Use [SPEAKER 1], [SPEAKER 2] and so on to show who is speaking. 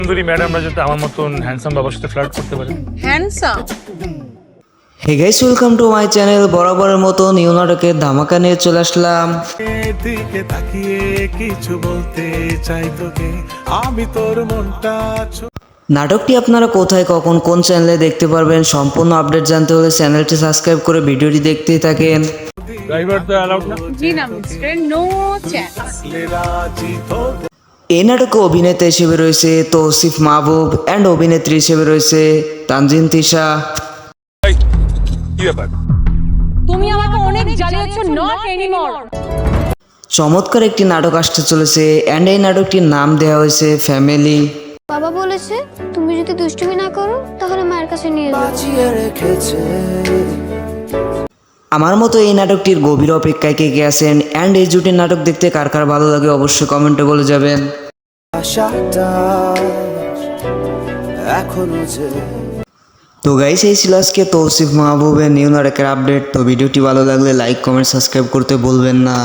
[SPEAKER 1] সুন্দরী ম্যাডামরা যাতে আমার মতন হ্যান্ডসাম বাবার সাথে ফ্লার্ট করতে পারে।
[SPEAKER 2] Handsome?
[SPEAKER 3] Hey guys, welcome to my channel. বরাবরের মতো নিউ নাটকের ধামাকা নিয়ে চলে আসলাম।
[SPEAKER 4] দিকে তাকিয়ে কিছু বলতে চাই তোকে, আমি তোর মনটা
[SPEAKER 3] নাটকটি আপনারা কোথায়, কখন, কোন চ্যানেলে দেখতে পারবেন সম্পূর্ণ আপডেট জানতে হলে চ্যানেলটি সাবস্ক্রাইব করে ভিডিওটি দেখতেই থাকেন।
[SPEAKER 1] ড্রাইভার তো অ্যালাউড না।
[SPEAKER 2] জি না মিস্টার, নো চান্স।
[SPEAKER 4] রাজি তো
[SPEAKER 3] এই নাটকে অভিনেতা হিসেবে রয়েছে তৌসিফ মাহবুব অ্যান্ড অভিনেত্রী হিসেবে রয়েছে তানজিন তিশা।
[SPEAKER 1] কি ব্যাপার?
[SPEAKER 2] তুমি আমাকে অনেক জ্বালিয়েছো, নট এনিমোর।
[SPEAKER 3] চমৎকার একটি নাটক আসতে চলেছে অ্যান্ড এই নাটকটির নাম দেওয়া হয়েছে ফ্যামিলি।
[SPEAKER 5] বাবা বলেছে তুমি যদি দুষ্টুমি না করো তাহলে মায়ের কাছে নিয়ে যাও।
[SPEAKER 3] আমার মতো এই নাটকটির গভীর অপেক্ষায় কে কে আছেন অ্যান্ড এই জুটির নাটক দেখতে কার কার ভালো লাগে অবশ্যই কমেন্টে বলে যাবেন। তো গাইস, এই ছিল আজকে তৌসিফ মাহবুবের নিউ নাটকের আপডেট। তো ভিডিওটি ভালো লাগলে লাইক, কমেন্ট, সাবস্ক্রাইব করতে ভুলবেন না।